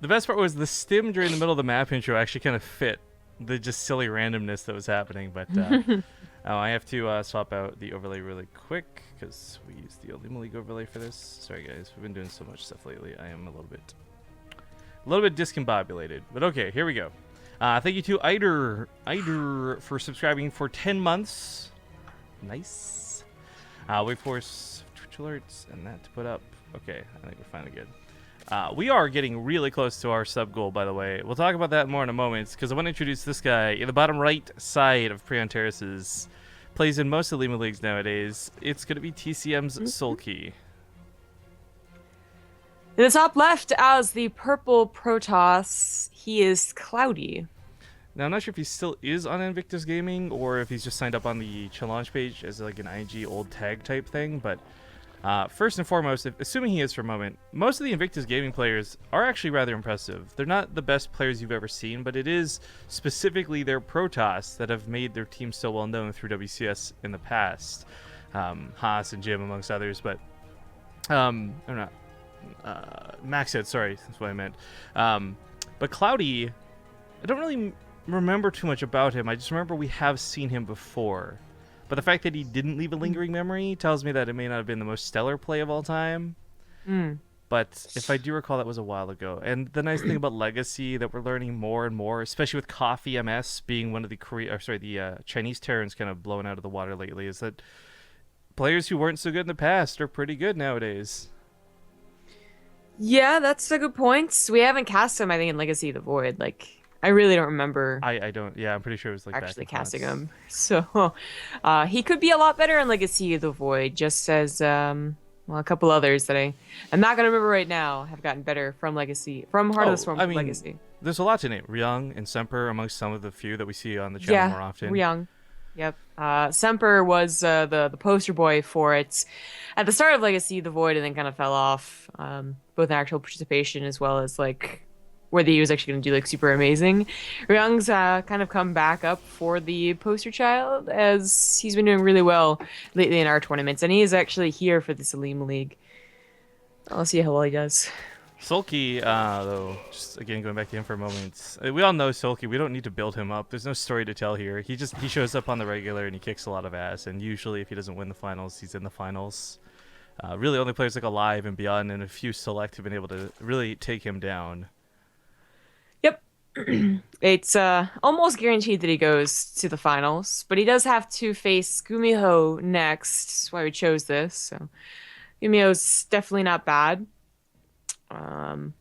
The best part was the stim during the middle of the map intro actually kind of fit the just silly randomness that was happening. But I have to swap out the overlay really quick because we used the Olimoleague overlay for this. Sorry guys, we've been doing so much stuff lately. I am a little bit discombobulated. But okay, here we go. Thank you to Eider for subscribing for 10 months. Nice. Wait for Twitch alerts and that to put up. Okay, I think we're finally good. We are getting really close to our sub goal, by the way. We'll talk about that more in a moment, because I want to introduce this guy in the bottom right side of Preon Terraces. Plays in most Olimoleagues nowadays. It's going to be TCM's Soulkey. In the top left, as the purple Protoss, he is Cloudy. Now, I'm not sure if he still is on Invictus Gaming, or if he's just signed up on the challenge page as like an IG old tag type thing, but... first and foremost, assuming he is for a moment, most of the Invictus Gaming players are actually rather impressive. They're not the best players you've ever seen, but it is specifically their Protoss that have made their team so well known through WCS in the past. Haas and Jim, amongst others, but I'm not. Maxhead, sorry, that's what I meant. But Cloudy, I don't really remember too much about him. I just remember we have seen him before. But the fact that he didn't leave a lingering memory tells me that it may not have been the most stellar play of all time. But if I do recall, that was a while ago. And the nice thing about Legacy that we're learning more and more, especially with Coffee MS being one of the Chinese Terrans kind of blown out of the water lately, is that players who weren't so good in the past are pretty good nowadays. Yeah, that's a good point. We haven't cast him, I think, in Legacy of the Void. Like, I really don't remember. I don't. Yeah, I'm pretty sure it was like actually casting him. So, he could be a lot better in Legacy of the Void, just as a couple others that I'm not gonna remember right now have gotten better from Legacy, from Heart of the Swarm Legacy. There's a lot to name. Ryung and Semper amongst some of the few that we see on the channel more often. Ryung. Yep. Semper was the poster boy for it at the start of Legacy of the Void, and then kind of fell off, both in actual participation as well as like whether he was actually going to do like super amazing. Ryung's kind of come back up for the poster child, as he's been doing really well lately in our tournaments, and he is actually here for this Olimoleague. I'll see how well he does. Soulkey, though, just again going back to him for a moment. We all know Soulkey. We don't need to build him up. There's no story to tell here. He shows up on the regular and he kicks a lot of ass. And usually, if he doesn't win the finals, he's in the finals. Really, only players like Alive and Beyond and a few select have been able to really take him down. Yep. It's almost guaranteed that he goes to the finals, but he does have to face Gumiho next. That's why we chose this. So Gumiho's definitely not bad. Him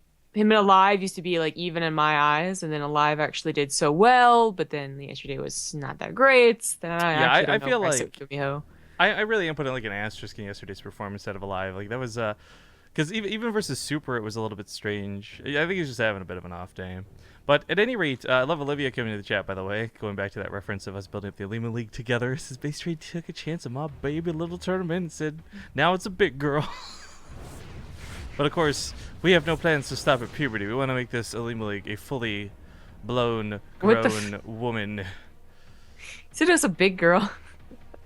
and Alive used to be like even in my eyes, and then Alive actually did so well, but then yesterday was not that great. Then I feel like Gumiho. I really am putting like an asterisk in yesterday's performance out of Alive. Like that was because even versus Super, it was a little bit strange. I think he's just having a bit of an off day. But at any rate, I love Olivia coming to the chat, by the way. Going back to that reference of us building up the Olimoleague together. Says BaseTrade took a chance on my baby little tournament and said, now it's a big girl. But of course, we have no plans to stop at puberty. We want to make this Olimoleague a fully blown, grown woman. You said it was a big girl.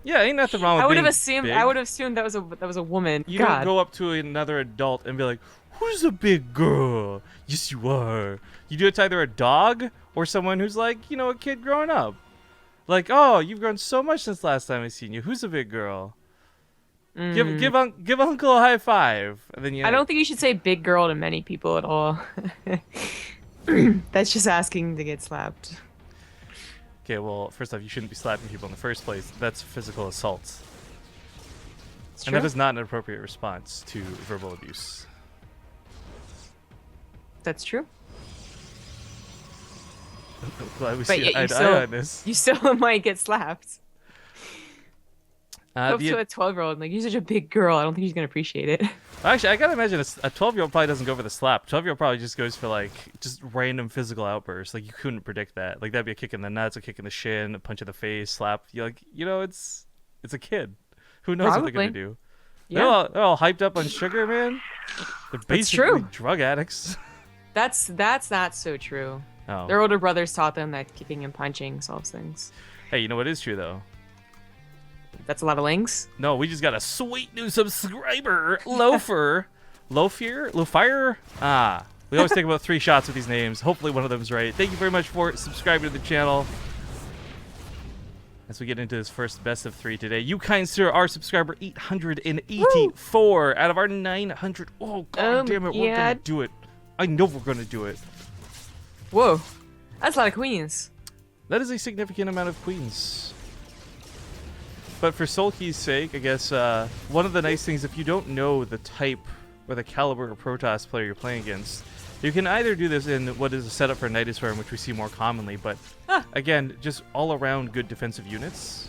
Yeah, ain't nothing wrong with I would being have assumed. big. I would have assumed that was a woman. You God. don't go up to another adult and be like, "Who's a big girl?" Yes, you are. You do it to either a dog or someone who's like, a kid growing up. Like, oh, you've grown so much since last time I seen you. Who's a big girl? Give Uncle a high five. And then I don't think you should say big girl to many people at all. That's just asking to get slapped. Okay, well, first off, you shouldn't be slapping people in the first place. That's physical assault. And that is not an appropriate response to verbal abuse. That's true. Glad we see eye to eye on this. You still might get slapped. Up to a 12-year-old, like, you're such a big girl. I don't think she's gonna appreciate it. Actually, I gotta imagine a 12-year-old probably doesn't go for the slap. 12-year-old probably just goes for like just random physical outbursts. Like you couldn't predict that. Like that'd be a kick in the nuts, a kick in the shin, a punch in the face, slap. You're like, it's a kid. Who knows what they're gonna do? Yeah. They're all hyped up on sugar, man. They're basically drug addicts. That's not so true. Oh. Their older brothers taught them that kicking and punching solves things. Hey, you know what is true though? That's a lot of links. No, we just got a sweet new subscriber, Loafer. Lofire? We always take about 3 shots with these names. Hopefully one of them's right. Thank you very much for subscribing to the channel. As we get into this first best of 3 today. You kind sir, our subscriber 884 Woo! Out of our 900. Oh, god damn it. We're going to do it. I know we're going to do it. Whoa. That's a lot of queens. That is a significant amount of queens. But for Soulkey's sake, I guess one of the nice things, if you don't know the type or the caliber of Protoss player you're playing against, you can either do this in what is a setup for Nidus Worm, which we see more commonly, but again, just all around good defensive units.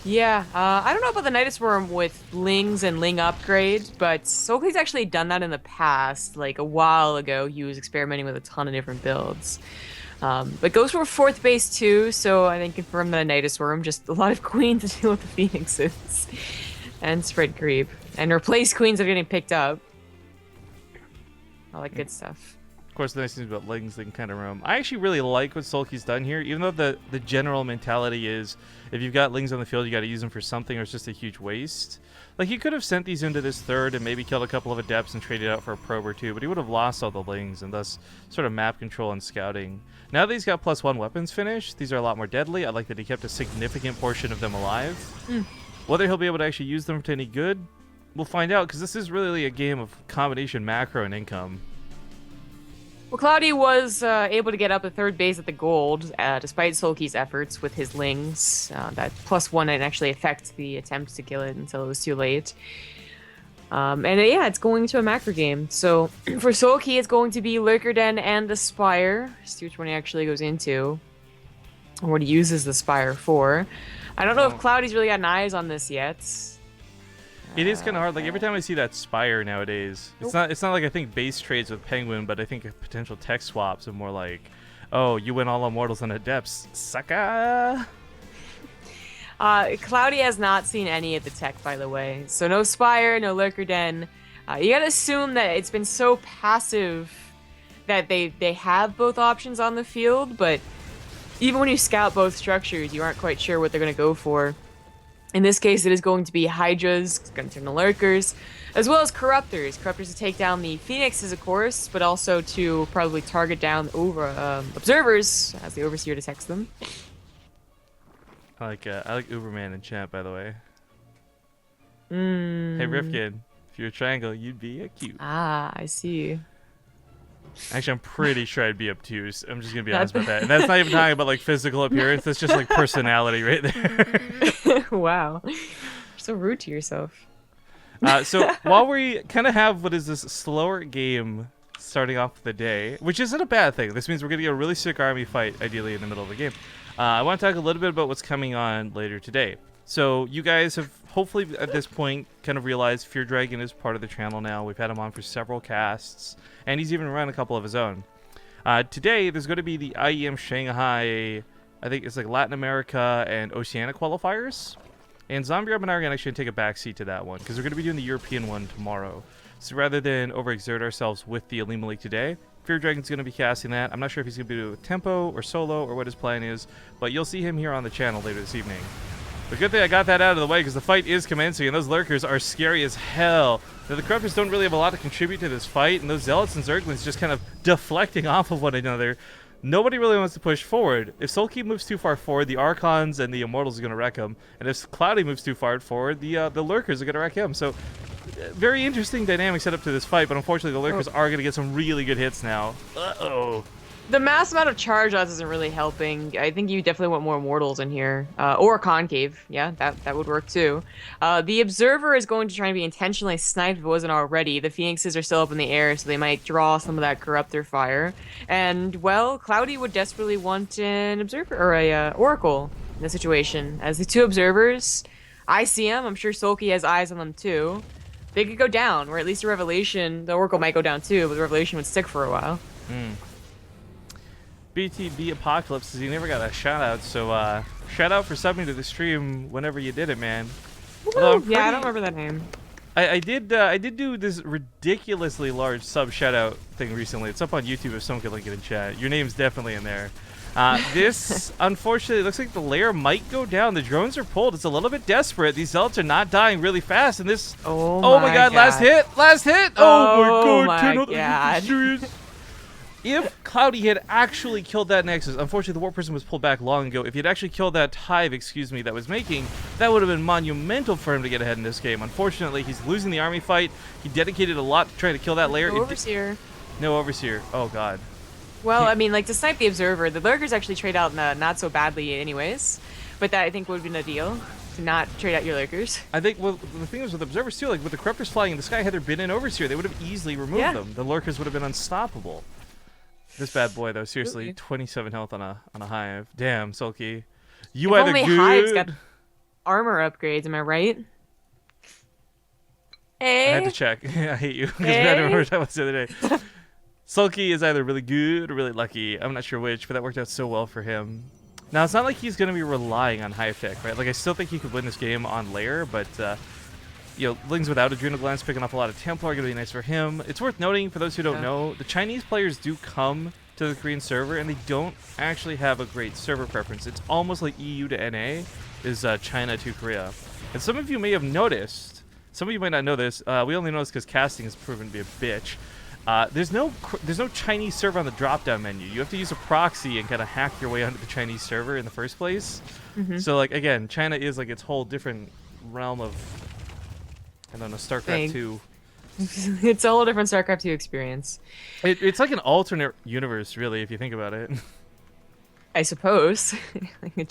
Yeah, I don't know about the Nidus Worm with Lings and Ling upgrade, but Soulkey's actually done that in the past. Like a while ago, he was experimenting with a ton of different builds. But goes for 4th base too, so I think confirm that a Nidus Worm, just a lot of queens to deal with the Phoenixes. And spread creep. And replace queens that are getting picked up. All that good stuff. Of course, the nice thing about Lings, they can kind of roam. I actually really like what Soulkey's done here, even though the general mentality is if you've got Lings on the field, you got to use them for something or it's just a huge waste. Like, he could have sent these into this 3rd and maybe killed a couple of Adepts and traded out for a probe or 2, but he would have lost all the Lings and thus sort of map control and scouting. Now that he's got +1 weapons finished, these are a lot more deadly. I like that he kept a significant portion of them alive. Whether he'll be able to actually use them to any good, we'll find out, because this is really a game of combination macro and income. Well, Cloudy was able to get up the 3rd base at the gold, despite Soulkey's efforts with his Lings. That +1 didn't actually affect the attempt to kill it until it was too late. And yeah, it's going to a macro game. So for Soulkey, it's going to be Lurker Den and the Spire. See which one he actually goes into, or what he uses the Spire for. I don't know if Cloudy's really got eyes on this yet. It is kind of hard. Like, every time I see that Spire nowadays, it's not like I think base trades with Penguin, but I think potential tech swaps are more like, oh, you win all Immortals and Adepts, sucker. Cloudy has not seen any of the tech, by the way. So no Spire, no Lurker Den. You gotta assume that it's been so passive that they have both options on the field, but even when you scout both structures, you aren't quite sure what they're gonna go for. In this case, it is going to be Hydras, it's going to turn to Lurkers, as well as Corruptors. Corruptors to take down the Phoenixes, of course, but also to probably target down Observers as the Overseer detects them. I like Uberman and Champ, by the way. Hey, Rifkin, if you're a triangle, you'd be a cube. Ah, I see. Actually, I'm pretty sure I'd be obtuse. I'm just gonna be honest about that. And that's not even talking about like physical appearance. That's just like personality right there. Wow, you're so rude to yourself. So while we kind of have what is this slower game starting off the day, which isn't a bad thing. This means we're gonna get a really sick army fight, ideally in the middle of the game. I want to talk a little bit about what's coming on later today. So you guys have hopefully at this point kind of realized Fear Dragon is part of the channel now. We've had him on for several casts, and he's even run a couple of his own. Today there's going to be the IEM Shanghai, I think it's like Latin America and Oceania qualifiers. And Zombie Rob and I are going to actually take a backseat to that one, because we're going to be doing the European one tomorrow. So rather than overexert ourselves with the Olimoleague today, Fear Dragon's going to be casting that. I'm not sure if he's going to be doing tempo or solo or what his plan is, but you'll see him here on the channel later this evening. But good thing I got that out of the way, because the fight is commencing, and those Lurkers are scary as hell. Now, the Corruptors don't really have a lot to contribute to this fight, and those Zealots and Zerglings just kind of deflecting off of one another. Nobody really wants to push forward. If Soulkey moves too far forward, the Archons and the Immortals are going to wreck him. And if Cloudy moves too far forward, the Lurkers are going to wreck him. So, very interesting dynamic setup to this fight, but unfortunately the Lurkers are going to get some really good hits now. Uh-oh. The mass amount of charge odds isn't really helping. I think you definitely want more Immortals in here. Or a Concave. Yeah, that would work too. The Observer is going to try and be intentionally sniped if it wasn't already. The Phoenixes are still up in the air, so they might draw some of that Corruptor fire. And, well, Cloudy would desperately want an Observer, or a Oracle in this situation. As the 2 Observers, I see them. I'm sure Soulkey has eyes on them too. They could go down, or at least a Revelation. The Oracle might go down too, but the Revelation would stick for a while. BTB Apocalypse says he never got a shout out, so shout out for subbing to the stream whenever you did it, man. Yeah, I don't remember that name. I did do this ridiculously large sub shout out thing recently. It's up on YouTube if someone could link it in chat. Your name's definitely in there. This, unfortunately, looks like the lair might go down. The drones are pulled. It's a little bit desperate. These zealots are not dying really fast. And this... Oh my god, last hit! Last hit! Oh my god, my god. If Cloudy had actually killed that Nexus, unfortunately the Warp Prism was pulled back long ago. If he had actually killed that Hive, that was making, that would have been monumental for him to get ahead in this game. Unfortunately, he's losing the army fight. He dedicated a lot to trying to kill that lair. No Overseer. No Overseer. Oh god. Well, I mean, like, to snipe the Observer, the Lurkers actually trade out not so badly anyways. But that, I think, would have been ideal, to not trade out your Lurkers. I think, well, the thing is with Observers, too, like, with the Corruptors flying in the sky, had there been an Overseer, they would have easily removed them. The Lurkers would have been unstoppable. This bad boy, though, seriously, 27 health on a Hive. Damn, Soulkey. You if either only good... Hive's got armor upgrades, am I right? Hey. I had to check. I hate you. Because Hey. I don't remember what that was the other day. Soulkey is either really good or really lucky. I'm not sure which, but that worked out so well for him. Now, it's not like he's going to be relying on Hive Tech, right? Like, I still think he could win this game on Lair, but, you know, Lings without Adrenal Glands picking off a lot of Templar are going to be nice for him. It's worth noting, for those who don't know, the Chinese players do come to the Korean server, and they don't actually have a great server preference. It's almost like EU to NA is China to Korea. And some of you may have noticed, some of you might not know this, we only know this because casting has proven to be a bitch. There's no Chinese server on the drop-down menu. You have to use a proxy and kind of hack your way onto the Chinese server in the first place. So, like, again, China is like its whole different realm of, I don't know, StarCraft 2. It's a whole different StarCraft 2 experience. It's like an alternate universe, really, if you think about it. I suppose. I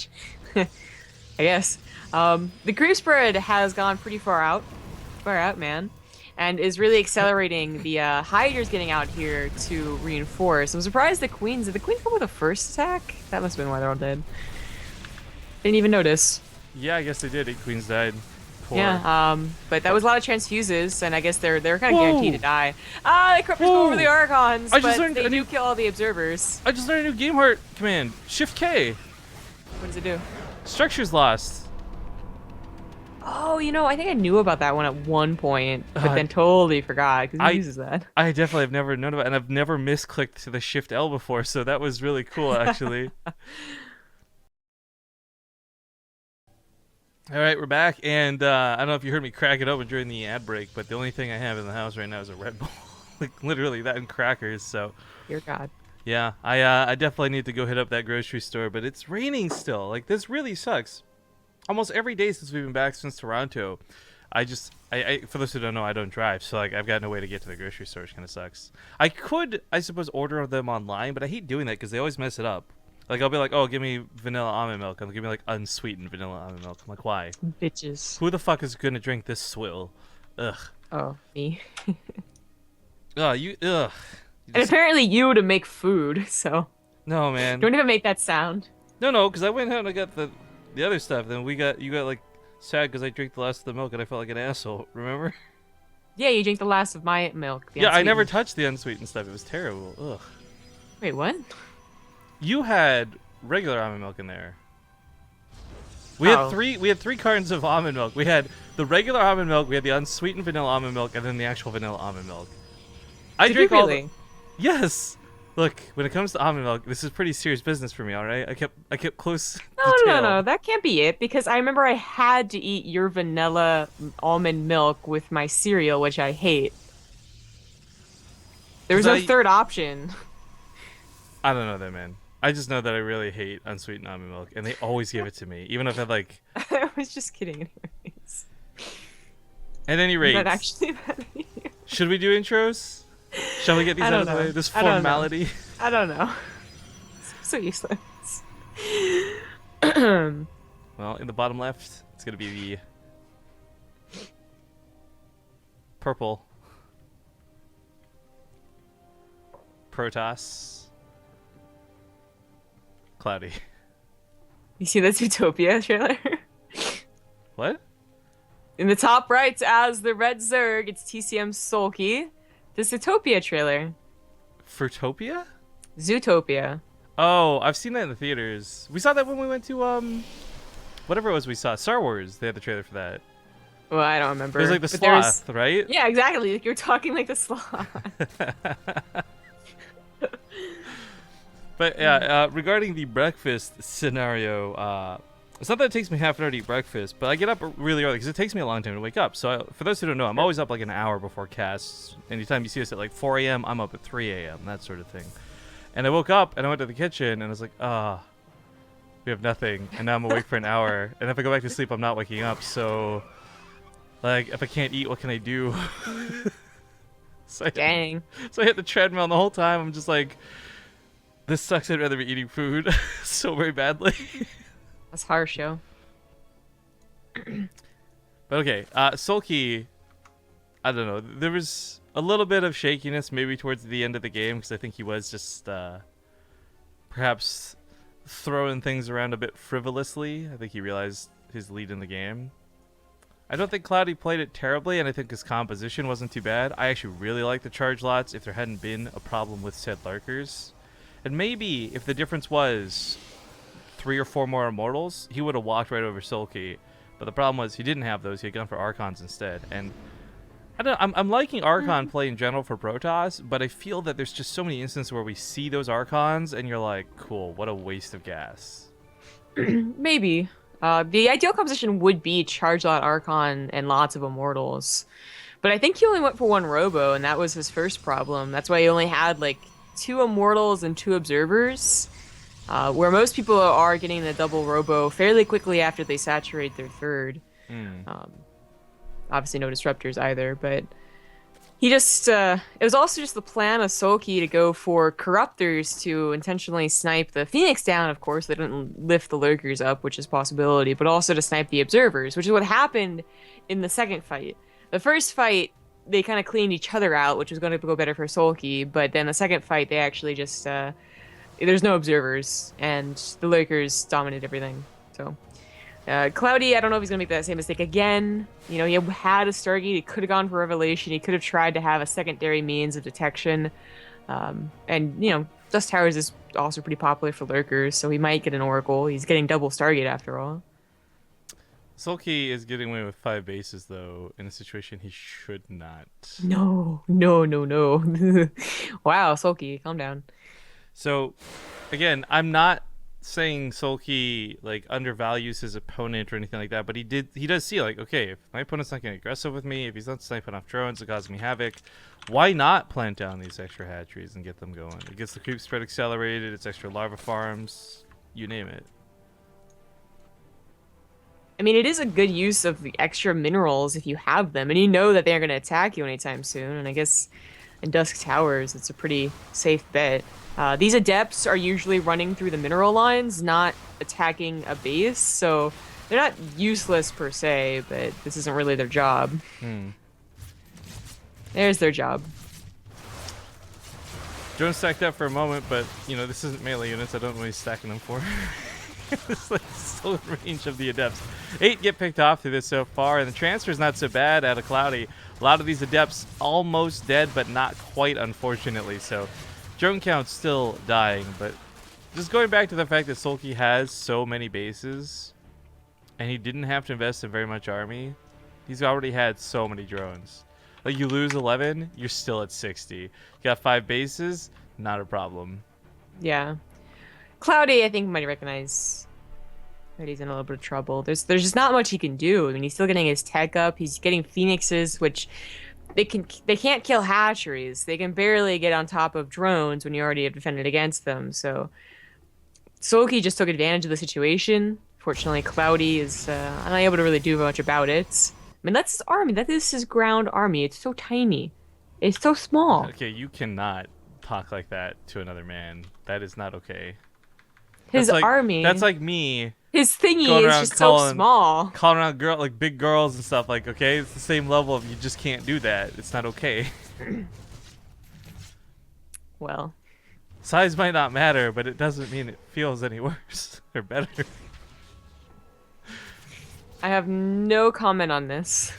guess. The creep spread has gone pretty far out, man, and is really accelerating. The Hydra's getting out here to reinforce. I'm surprised did the Queen come with a first attack? That must have been why they're all dead. Didn't even notice. Yeah, I guess they did. 8 Queens died. Poor. Yeah, but that was a lot of transfuses, and I guess they're kind of guaranteed to die. The Corruptors go over the Archons, but they do kill all the Observers. I just learned a new game heart command. Shift K. What does it do? Structures lost. Oh, you know, I think I knew about that one at one point, but then totally forgot because he uses that. I definitely have never known about it, and I've never misclicked to the Shift L before, so that was really cool, actually. All right, we're back, and I don't know if you heard me crack it open during the ad break, but the only thing I have in the house right now is a Red Bull. Like, literally, that and crackers, so... Dear God. Yeah, I definitely need to go hit up that grocery store, but it's raining still. Like, this really sucks. Almost every day since we've been back since Toronto, I for those who don't know, I don't drive, so, like, I've got no way to get to the grocery store, which kind of sucks. I could, I suppose, order them online, but I hate doing that because they always mess it up. Like, I'll be like, oh, give me vanilla almond milk. And they'll give me, like, unsweetened vanilla almond milk. I'm like, why? Bitches. Who the fuck is going to drink this swill? Ugh. Oh, me. Ugh. And apparently you to make food, so... No, man. Don't even make that sound. No, because I went out and I got the other stuff. Then you got, like, sad because I drank the last of the milk and I felt like an asshole. Remember? Yeah, you drank the last of my milk. Yeah, I never touched the unsweetened stuff. It was terrible. Ugh. Wait, what? You had regular almond milk in there. We had three cartons of almond milk. We had the regular almond milk, we had the unsweetened vanilla almond milk, and then the actual vanilla almond milk. I drink all the... Yes. Look, when it comes to almond milk, this is pretty serious business for me, all right? I kept close. No, that can't be it, because I remember I had to eat your vanilla almond milk with my cereal, which I hate. There was no third option. I don't know that, man. I just know that I really hate unsweetened almond milk, and they always give it to me, even if I like. I was just kidding, anyways. At any rate, not actually should we do intros? Shall we get these out of the way? This formality. I don't know. So useless. Well, in the bottom left, it's gonna be the purple Protoss. Cloudy. You see that Zootopia trailer? What? In the top right, as the red Zerg, it's TCM Soulkey. The Zootopia trailer. Furtopia? Zootopia. Oh, I've seen that in the theaters. We saw that when we went to whatever it was we saw. Star Wars. They had the trailer for that. Well, I don't remember. It was like the sloth, right? Yeah, exactly. Like you're talking like the sloth. But yeah, regarding the breakfast scenario, it's not that it takes me half an hour to eat breakfast, but I get up really early because it takes me a long time to wake up. So for those who don't know, I'm always up like an hour before casts. Anytime you see us at like 4 a.m., I'm up at 3 a.m., that sort of thing. And I woke up and I went to the kitchen and I was like, we have nothing. And now I'm awake for an hour. And if I go back to sleep, I'm not waking up. So, like, if I can't eat, what can I do? Dang. So I hit the treadmill and the whole time I'm just like, this sucks. I'd rather be eating food so very badly. That's harsh, yo. But okay, Soulkey, I don't know. There was a little bit of shakiness maybe towards the end of the game because I think he was just perhaps throwing things around a bit frivolously. I think he realized his lead in the game. I don't think Cloudy played it terribly, and I think his composition wasn't too bad. I actually really like the charge lots if there hadn't been a problem with said lurkers. And maybe if the difference was 3 or 4 more immortals, he would have walked right over Soulkey. But the problem was he didn't have those. He had gone for Archons instead. And I don't know, I'm liking Archon play in general for Protoss, but I feel that there's just so many instances where we see those Archons and you're like, cool, what a waste of gas. Maybe. The ideal composition would be charge lot Archon and lots of immortals. But I think he only went for 1 Robo, and that was his first problem. That's why he only had like 2 immortals and 2 observers. Where most people are getting the double Robo fairly quickly after they saturate their third. Obviously no disruptors either, but he just, it was also just the plan of Soulkey to go for Corruptors to intentionally snipe the Phoenix down, of course. They didn't lift the Lurkers up, which is a possibility, but also to snipe the Observers, which is what happened in the second fight. The first fight, they kind of cleaned each other out, which was going to go better for Soulkey, but then the second fight, they actually just, there's no Observers, and the Lurkers dominate everything, so... Cloudy, I don't know if he's going to make that same mistake again. You know, he had a Stargate. He could have gone for Revelation. He could have tried to have a secondary means of detection. And, you know, Dust Towers is also pretty popular for Lurkers, so he might get an Oracle. He's getting double Stargate after all. Soulkey is getting away with 5 bases, though, in a situation he should not. No. Wow, Soulkey, calm down. So, again, I'm not saying Soulkey like undervalues his opponent or anything like that, but he does see like, okay, if my opponent's not getting aggressive with me, if he's not sniping off drones and causing me havoc, why not plant down these extra hatcheries and get them going? It gets the creep spread accelerated, it's extra larva farms, you name it. I mean, it is a good use of the extra minerals if you have them, and you know that they're going to attack you anytime soon, and I guess in Dusk Towers it's a pretty safe bet. These adepts are usually running through the mineral lines, not attacking a base, so they're not useless per se, but this isn't really their job. There's their job. Drone stacked up for a moment, but, you know, this isn't melee units. I don't know what he's stacking them for. It's like still in range of the adepts. 8 get picked off through this so far, and the transfer's not so bad out of Cloudy. A lot of these adepts almost dead, but not quite, unfortunately, so... Drone count's still dying, but just going back to the fact that Soulkey has so many bases and he didn't have to invest in very much army, he's already had so many drones. Like, you lose 11, you're still at 60. You got 5 bases, not a problem. Yeah. Cloudy, I think, might recognize that he's in a little bit of trouble. There's just not much he can do. I mean, he's still getting his tech up. He's getting Phoenixes, which... They can't kill hatcheries. They can barely get on top of drones when you already have defended against them. So Soulkey just took advantage of the situation. Fortunately, Cloudy is unable to really do much about it. I mean, that's his army. That is his ground army. It's so tiny. It's so small. Okay, you cannot talk like that to another man. That is not okay. His army. That's like me. His thingy is just so small. Calling around like big girls and stuff. Like, okay, it's the same level of you just can't do that. It's not okay. Well. Size might not matter, but it doesn't mean it feels any worse or better. I have no comment on this.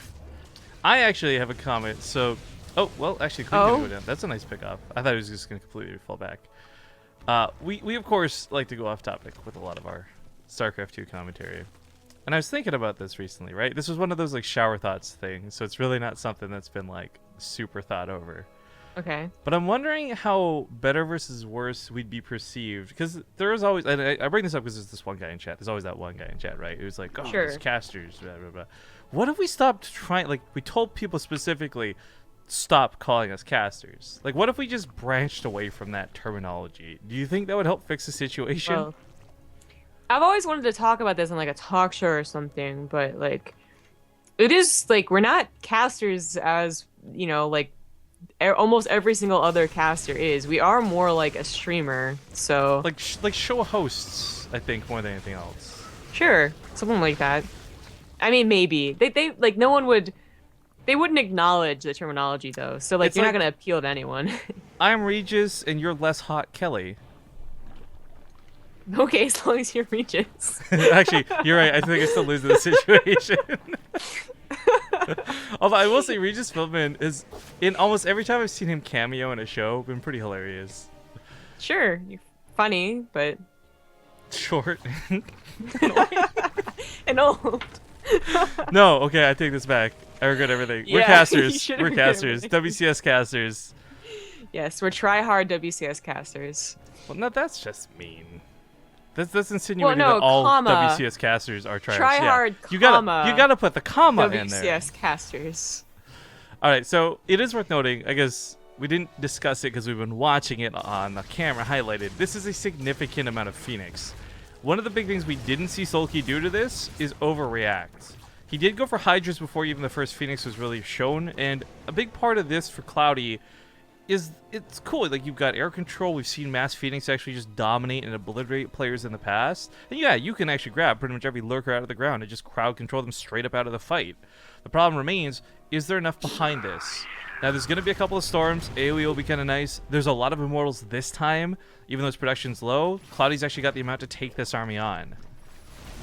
I actually have a comment. So, oh, well, actually, Queen can go down. That's a nice pickoff. I thought he was just going to completely fall back. We of course like to go off topic with a lot of our StarCraft 2 commentary. And I was thinking about this recently, right? This was one of those like shower thoughts things, so it's really not something that's been like super thought over. Okay. But I'm wondering how better versus worse we'd be perceived, because there is always, and I bring this up because there's this one guy in chat. There's always that one guy in chat, right? Who's like, oh, Sure. these casters, blah, blah, blah. What if we stopped trying, like, we told people specifically, stop calling us casters? Like, what if we just branched away from that terminology? Do you think that would help fix the situation? Well, I've always wanted to talk about this on like a talk show or something, but like, it is like we're not casters as like almost every single other caster is. We are more like a streamer, so like show hosts, I think, more than anything else. sure, something like that. I mean, maybe they like no one would. They wouldn't acknowledge the terminology though, so like It's you're like- not gonna appeal to anyone. I'm Regis, and you're less hot Kelly. Okay, as long as you're Regis. Actually, you're right. I think I still lose in this situation. Although I will say, Regis Philbin is in almost every time I've seen him cameo in a show, been pretty hilarious. Sure, you're funny, but Short. and old. No, okay, I take this back. I regret everything. We're Yeah, casters. you should We're regret casters. everything. WCS casters. Yes, we're try-hard WCS casters. Well, no, that's just mean. That's insinuating no, that all comma. WCS casters are tryhards. Try hard, You comma, gotta put the comma in there. WCS casters. All right, so it is worth noting. I guess we didn't discuss it because we've been watching it on the camera highlighted. This is a significant amount of Phoenix. One of the big things we didn't see Soulkey do to this is overreact. He did go for Hydras before even the first Phoenix was really shown, and a big part of this for Cloudy is it's cool. Like, you've got air control. We've seen Mass Phoenix actually just dominate and obliterate players in the past. And yeah, you can actually grab pretty much every lurker out of the ground and just crowd control them straight up out of the fight. The problem remains, is there enough behind this? Now, there's going to be a couple of storms. AoE will be kind of nice. There's a lot of Immortals this time, even though its production's low. Cloudy's actually got the amount to take this army on.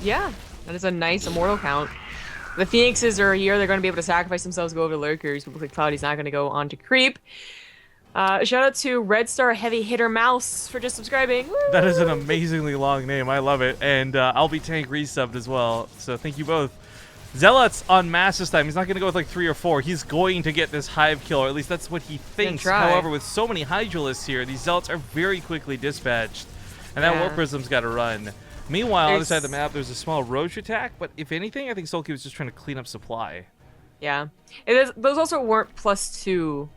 Yeah, that is a nice immortal count. The Phoenixes are here. They're going to be able to sacrifice themselves, go over to lurkers. But looks like Cloudy's not going to go on to creep. Shout out to Red Star Heavy Hitter Mouse for just subscribing. Woo! That is an amazingly long name. I love it. And I'll be Tank resubbed as well. So thank you both. Zealots on mass this time. He's not going to go with like 3 or 4. He's going to get this Hive kill, or at least that's what he thinks. try. However, with so many Hydralists here, these Zealots are very quickly dispatched. And that Yeah. Warp Prism's got to run. Meanwhile, on the side of the There's- map, there's a small Roche attack. But if anything, I think Soulkey was just trying to clean up supply. Yeah. Those also weren't +2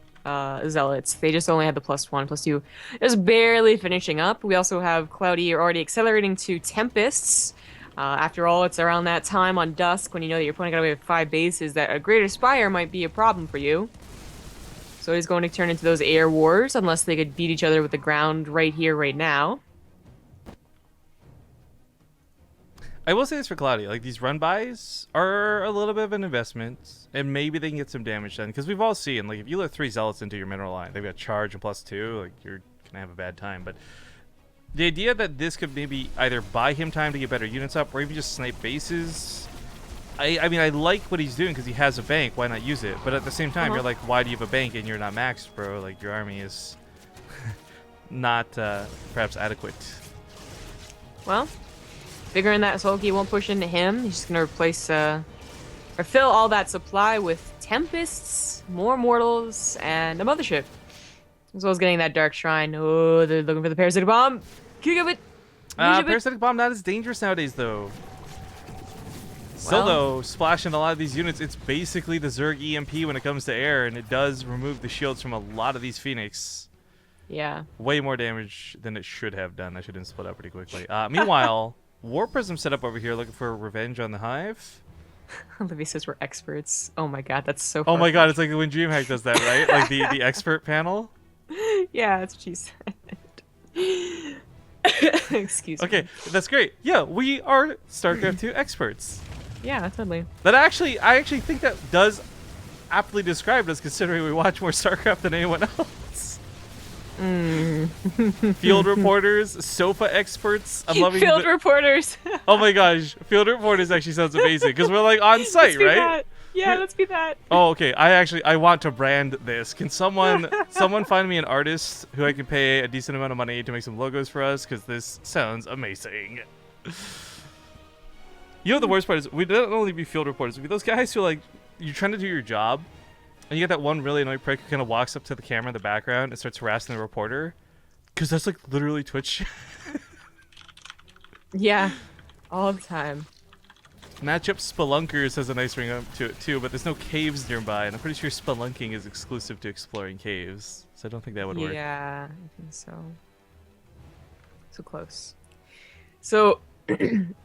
Zealots. They just only had the +1, +2. Just barely finishing up. We also have Cloudy already accelerating to Tempests. After all, it's around that time on Dusk when you know that your opponent got away with 5 bases that a Greater Spire might be a problem for you. So he's going to turn into those air wars unless they could beat each other with the ground right here, right now. I will say this for Cloudy, like, these run-bys are a little bit of an investment, and maybe they can get some damage done, because we've all seen, like, if you let 3 Zealots into your mineral line, they've got charge and +2, like, you're gonna have a bad time. But the idea that this could maybe either buy him time to get better units up, or even just snipe bases, I mean, I like what he's doing because he has a bank, why not use it? But at the same time, you're like, why do you have a bank and you're not maxed, bro? Like, your army is not perhaps adequate. Well, figuring that Soulkey won't push into him, he's just gonna replace or fill all that supply with Tempests, more Mortals, and a Mothership. As well as getting that Dark Shrine. Oh, they're looking for the Parasitic Bomb. Kick of it. Parasitic Bomb not as dangerous nowadays, though. Still, Well- though, splashing a lot of these units, it's basically the Zerg EMP when it comes to air, and it does remove the shields from a lot of these Phoenix. Yeah. Way more damage than it should have done. I should have split up pretty quickly. Meanwhile, War Prism set up over here looking for revenge on the Hive. Olivia says we're experts. Oh my god, that's so Oh my funny. god, it's like when DreamHack does that, right? Like the expert panel. Yeah, that's what she said. Excuse me. Okay, that's great. Yeah, we are StarCraft 2 experts. Yeah, totally. I actually think that does aptly describe us, considering we watch more StarCraft than anyone else. Field reporters, sofa experts. I'm loving Field reporters. Oh my gosh, field reporters actually sounds amazing because we're like on site, Let's be right? that. Yeah, let's be that. Oh, okay. I want to brand this. Can someone find me an artist who I can pay a decent amount of money to make some logos for us? Because this sounds amazing. You know, the worst part is we don't only be field reporters. We be those guys who, like, you're trying to do your job And you get that one really annoying prick who kind of walks up to the camera in the background and starts harassing the reporter. Because that's like literally Twitch. Yeah, all the time. Matchup Spelunkers has a nice ring up to it too, but there's no caves nearby, and I'm pretty sure spelunking is exclusive to exploring caves, so I don't think that would work. Yeah, I think so. So close. So we're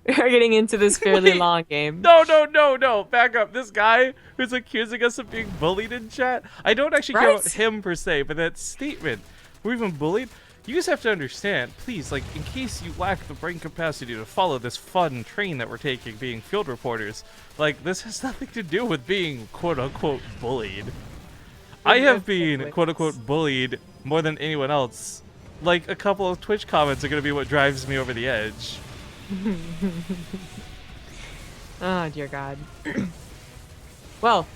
getting into this fairly Wait, long game. No, back up. This guy who's accusing us of being bullied in chat, I don't actually care about him per se, but that statement, we're even bullied. You just have to understand, please, like, in case you lack the brain capacity to follow this fun train that we're taking being field reporters, like, this has nothing to do with being quote-unquote bullied. I have been quote-unquote bullied more than anyone else. Like, a couple of Twitch comments are going to be what drives me over the edge. Oh, dear God. Well,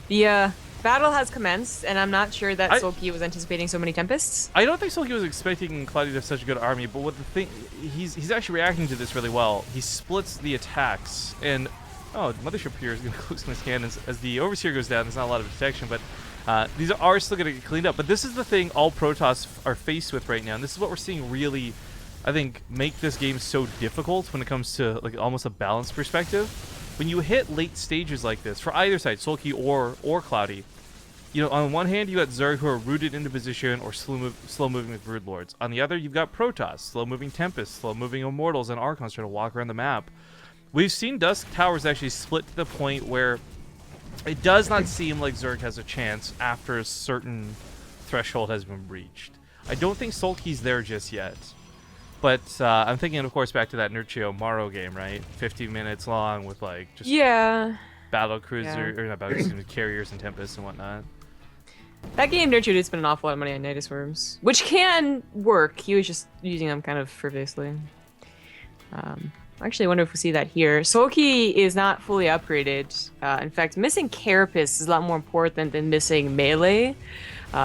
the battle has commenced, and I'm not sure that Soulkey was anticipating so many Tempests. I don't think Soulkey was expecting Cloudy to have such a good army, but what the thing, he's actually reacting to this really well. He splits the attacks, and Mothership here is going to close my scan as the Overseer goes down. There's not a lot of detection, but these are still going to get cleaned up. But this is the thing all Protoss are faced with right now, and this is what we're seeing really, I think, make this game so difficult when it comes to like almost a balanced perspective. When you hit late stages like this, for either side, Soulkey or Cloudy, you know, on one hand, you got Zerg who are rooted into position or slow-moving with Brood Lords. On the other, you've got Protoss, slow-moving Tempests, slow-moving Immortals, and Archons trying to walk around the map. We've seen Dusk Towers actually split to the point where it does not seem like Zerg has a chance after a certain threshold has been reached. I don't think Soulkey's there just yet. But I'm thinking, of course, back to that Nurchio Morrow game, right? 50 minutes long with, like, just battle cruiser, or not battle cruisers, carriers and Tempests and whatnot. That game, Nurture, did spend an awful lot of money on Nidus Worms, which can work. He was just using them kind of frivolously. Actually, I wonder if we see that here. Soulkey is not fully upgraded. In fact, missing Carapace is a lot more important than missing Melee,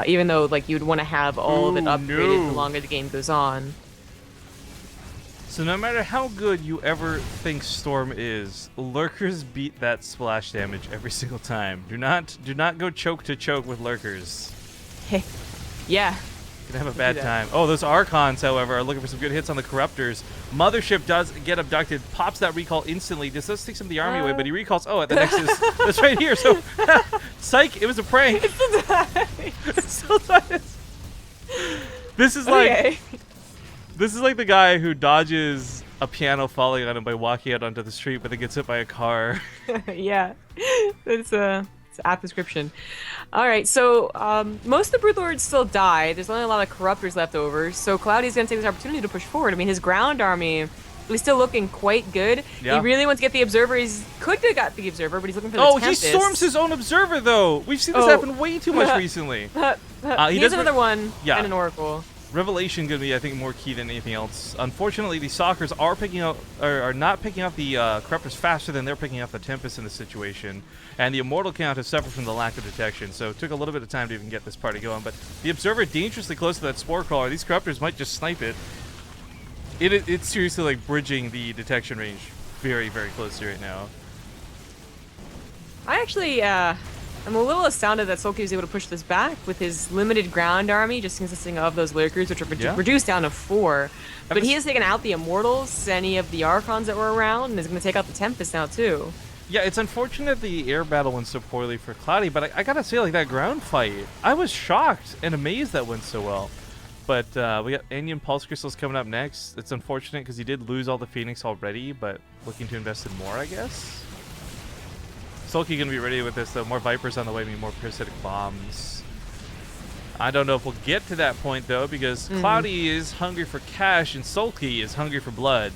even though like you'd want to have all of it upgraded the longer the game goes on. So no matter how good you ever think Storm is, Lurkers beat that splash damage every single time. Do not go choke to choke with Lurkers. Yeah. You're gonna have a bad time. Oh, those Archons, however, are looking for some good hits on the Corruptors. Mothership does get abducted, pops that recall instantly. This does take some of the army away, but he recalls. Oh, at the Nexus. That's right here. So, psych, it was a prank. It still dies. This is like. This is like the guy who dodges a piano falling on him by walking out onto the street, but then gets hit by a car. Yeah, it's an apt description. All right, so most of the Brood Lords still die. There's only a lot of Corruptors left over, so Cloudy's going to take this opportunity to push forward. I mean, his ground army is still looking quite good. Yeah. He really wants to get the Observer. He could have got the Observer, but he's looking for the Tempest. He storms his own Observer, though. We've seen this happen way too much recently. He has another one and an Oracle. Revelation going to be, I think, more key than anything else. Unfortunately, the Stalkers are not picking up the Corruptors faster than they're picking up the Tempest in this situation, and the Immortal count has suffered from the lack of detection, so it took a little bit of time to even get this party going. But the Observer dangerously close to that Spore Crawler. These Corruptors might just snipe it. It's seriously like bridging the detection range very, very closely right now. I actually, I'm a little astounded that Soulkey was able to push this back with his limited ground army, just consisting of those Lurkers, which are reduced down to 4. But he has taken out the Immortals, any of the Archons that were around, and is going to take out the Tempest now, too. Yeah, it's unfortunate the air battle went so poorly for Cloudy, but I gotta say, like, that ground fight, I was shocked and amazed that went so well. But we got Anion Pulse Crystals coming up next. It's unfortunate because he did lose all the Phoenix already, but looking to invest in more, I guess. Soulkey gonna be ready with this though. More Vipers on the way, mean more Parasitic Bombs. I don't know if we'll get to that point though, because Cloudy is hungry for cash and Soulkey is hungry for blood.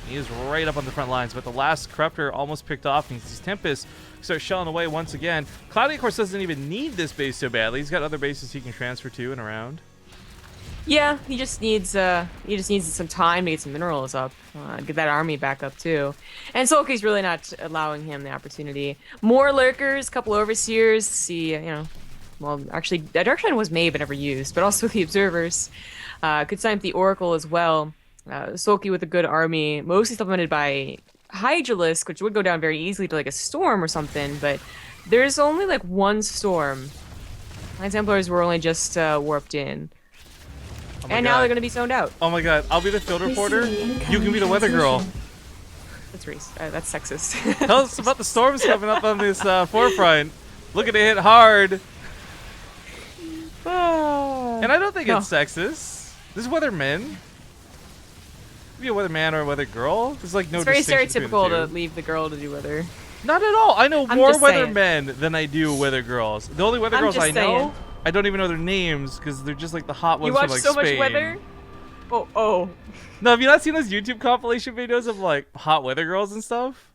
He is right up on the front lines, but the last Corruptor almost picked off, and these Tempests start shelling away once again. Cloudy, of course, doesn't even need this base so badly. He's got other bases he can transfer to and around. Yeah, he just needs some time to get some minerals up, get that army back up too. And Soulkey's really not allowing him the opportunity. More Lurkers, couple Overseers. See, well, actually, that Darkshine was made but never used, but also the Observers. Could sign up the Oracle as well. Soulkey with a good army, mostly supplemented by Hydralisk, which would go down very easily to like a Storm or something, but There's only like one storm. My Templars were only just warped in. Oh my And God. now they're going to be zoned out. Oh my God, I'll be the field reporter. You can be the weather girl. That's race. That's sexist. Tell us about the storms coming up on this forefront. Looking to hit hard. And I don't think it's sexist. This is weathermen. Be a weatherman or a weather girl. There's like no. It's very distinction between stereotypical the to two. leave the girl to do weather. Not at all. I know I'm more just saying. weathermen than I do weather girls. The only weather I'm girls just I know, saying. I don't even know their names because they're just like the hot ones You watch from like so Spain. much weather. Oh. No, have you not seen those YouTube compilation videos of like hot weather girls and stuff?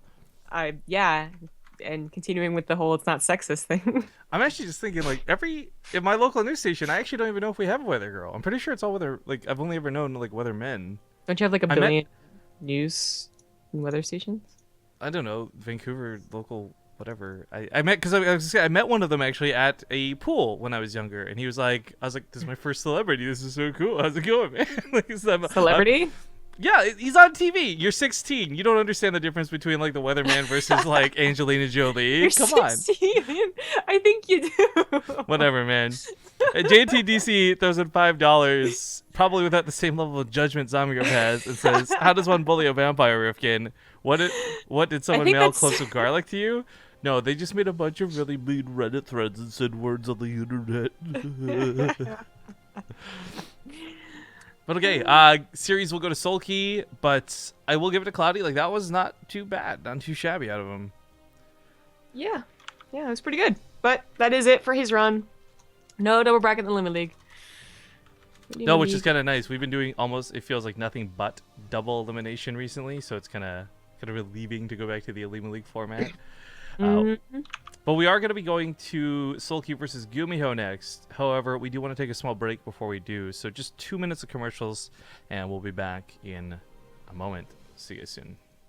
Yeah. And continuing with the whole it's not sexist thing. I'm actually just thinking like in my local news station, I actually don't even know if we have a weather girl. I'm pretty sure it's all weather. Like I've only ever known like weathermen. Don't you have like a I met- billion news and weather stations? I don't know, Vancouver local whatever. I met because I met one of them actually at a pool when I was younger, and he was like, I was like, this is my first celebrity. This is so cool. How's it going, man? Like, Celebrity? Yeah, he's on TV. You're 16. You don't understand the difference between like the weatherman versus like Angelina Jolie. You're Come on. 16. I think you do. Whatever, man. JTDC throws in $5, probably without the same level of judgment Zombie Group has, and says, "How does one bully a vampire, Rifkin? What did someone think mail that's- cloves of garlic to you? No, they just made a bunch of really mean Reddit threads and said words on the internet." But okay, series will go to Soulkey, but I will give it to Cloudy. Like that was not too bad, not too shabby out of him. Yeah, it was pretty good. But that is it for his run. No double bracket in the Olimoleague. No, which is kind of nice. We've been doing almost, it feels like nothing but double elimination recently, so it's kind of relieving to go back to the Olimoleague format. But we are going to be going to Soulkey versus Gumiho next. However, we do want to take a small break before we do, so just 2 minutes of commercials, and we'll be back in a moment. See you guys soon.